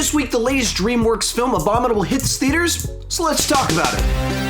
This week, the latest Dreamworks film, Abominable, hits theaters, so let's talk about it.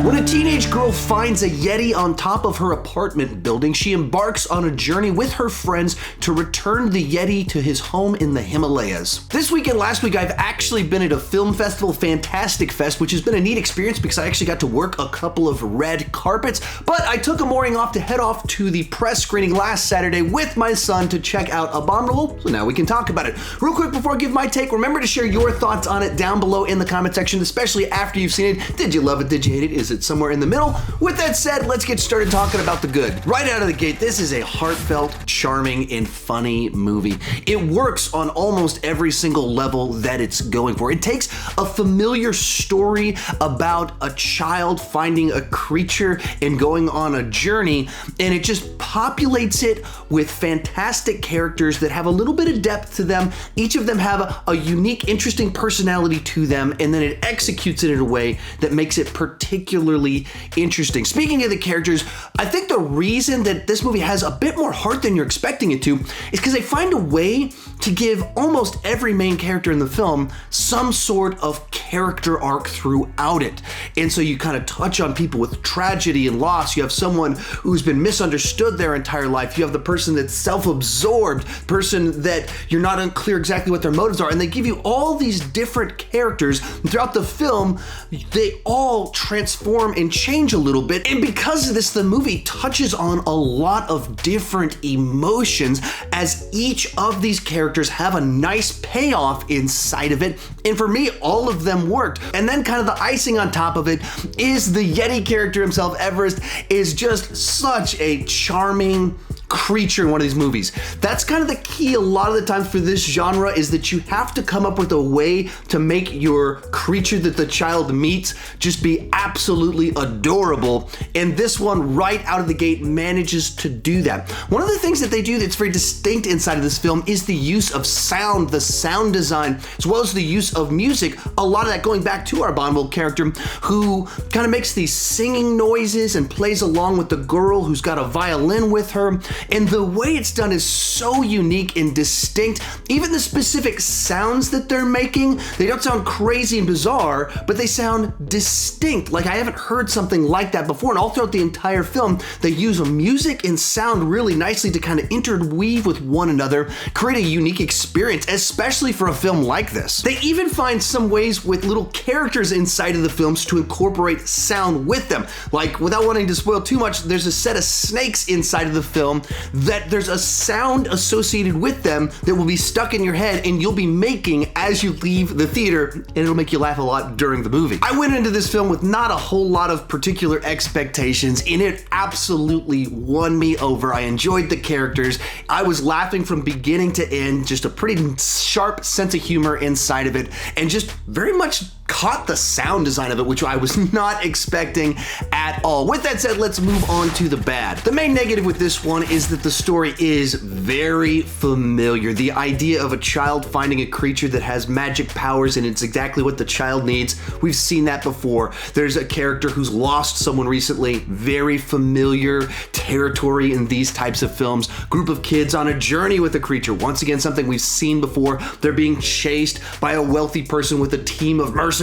When a teenage girl finds a Yeti on top of her apartment building, she embarks on a journey with her friends to return the Yeti to his home in the Himalayas. This week and last week, I've actually been at a film festival, Fantastic Fest, which has been a neat experience because I actually got to work a couple of red carpets, but I took a morning off to head off to the press screening last Saturday with my son to check out Abominable, so now we can talk about it. Real quick before I give my take, remember to share your thoughts on it down below in the comment section, especially after you've seen it. Did you love it? Did you hate it? Is it somewhere in the middle? With that said, let's get started talking about the good. Right out of the gate, this is a heartfelt, charming, and funny movie. It works on almost every single level that it's going for. It takes a familiar story about a child finding a creature and going on a journey, and it just populates it with fantastic characters that have a little bit of depth to them. Each of them have a unique, interesting personality to them, and then it executes it in a way that makes it particularly interesting. Speaking of the characters, I think the reason that this movie has a bit more heart than you're expecting it to is because they find a way to give almost every main character in the film some sort of character arc throughout it. And so you kind of touch on people with tragedy and loss. You have someone who's been misunderstood their entire life. You have the person that's self-absorbed, person that you're not unclear exactly what their motives are. And they give you all these different characters. And throughout the film, they all transform and change a little bit. And because of this, the movie touches on a lot of different emotions as each of these characters have a nice payoff inside of it. And for me, all of them worked. And then kind of the icing on top of it is the Yeti character himself. Everest is just such a charming creature in one of these movies. That's kind of the key a lot of the times for this genre, is that you have to come up with a way to make your creature that the child meets just be absolutely adorable. And this one right out of the gate manages to do that. One of the things that they do that's very distinct inside of this film is the use of sound, the sound design, as well as the use of music. A lot of that going back to our Abominable character, who kind of makes these singing noises and plays along with the girl who's got a violin with her. And the way it's done is so unique and distinct. Even the specific sounds that they're making, they don't sound crazy and bizarre, but they sound distinct. Like I haven't heard something like that before. And all throughout the entire film, they use music and sound really nicely to kind of interweave with one another, create a unique experience, especially for a film like this. They even find some ways with little characters inside of the films to incorporate sound with them. Like, without wanting to spoil too much, there's a set of snakes inside of the film that there's a sound associated with them that will be stuck in your head and you'll be making as you leave the theater, and it'll make you laugh a lot during the movie. I went into this film with not a whole lot of particular expectations, and it absolutely won me over. I enjoyed the characters. I was laughing from beginning to end, just a pretty sharp sense of humor inside of it, and just very much caught the sound design of it, which I was not expecting at all. With that said, let's move on to the bad. The main negative with this one is that the story is very familiar. The idea of a child finding a creature that has magic powers and it's exactly what the child needs. We've seen that before. There's a character who's lost someone recently. Very familiar territory in these types of films. Group of kids on a journey with a creature. Once again, something we've seen before. They're being chased by a wealthy person with a team of mercenaries.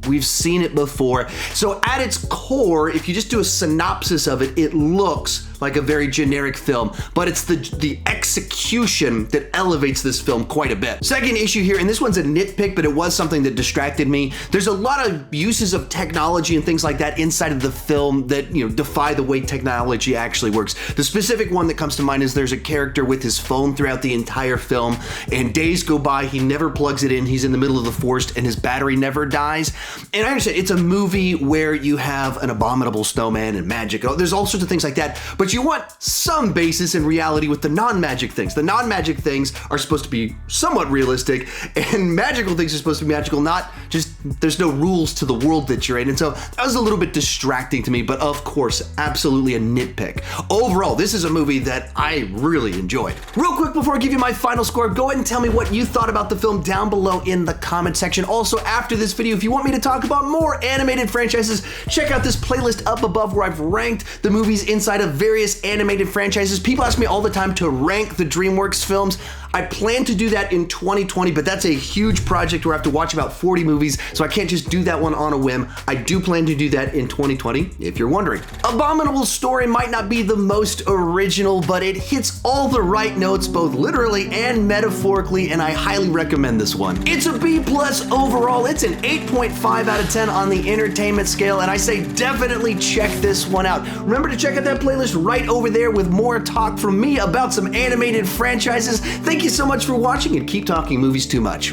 We've seen it before. So at its core, if you just do a synopsis of it, it looks like a very generic film, but it's the execution that elevates this film quite a bit. Second issue here, and this one's a nitpick, but it was something that distracted me. There's a lot of uses of technology and things like that inside of the film that, you know, defy the way technology actually works. The specific one that comes to mind is there's a character with his phone throughout the entire film, and days go by, he never plugs it in, he's in the middle of the forest, and his battery never dies. And I understand it's a movie where you have an abominable snowman and magic, there's all sorts of things like that, but you want some basis in reality with the non-magic things. The non-magic things are supposed to be somewhat realistic, and magical things are supposed to be magical, not just there's no rules to the world that you're in. And so that was a little bit distracting to me, but of course, absolutely a nitpick. Overall, this is a movie that I really enjoyed. Real quick before I give you my final score, go ahead and tell me what you thought about the film down below in the comment section. Also, after this video, if you want me to talk about more animated franchises, check out this playlist up above where I've ranked the movies inside of various animated franchises. People ask me all the time to rank the Dreamworks films. I plan to do that in 2020, but that's a huge project where I have to watch about 40 movies, so I can't just do that one on a whim. I do plan to do that in 2020, if you're wondering. Abominable's story might not be the most original, but it hits all the right notes, both literally and metaphorically, and I highly recommend this one. It's a B+ overall. It's an 8.5 out of 10 on the entertainment scale, and I say definitely check this one out. Remember to check out that playlist right over there with more talk from me about some animated franchises. Thank you so much for watching, and keep talking movies too much.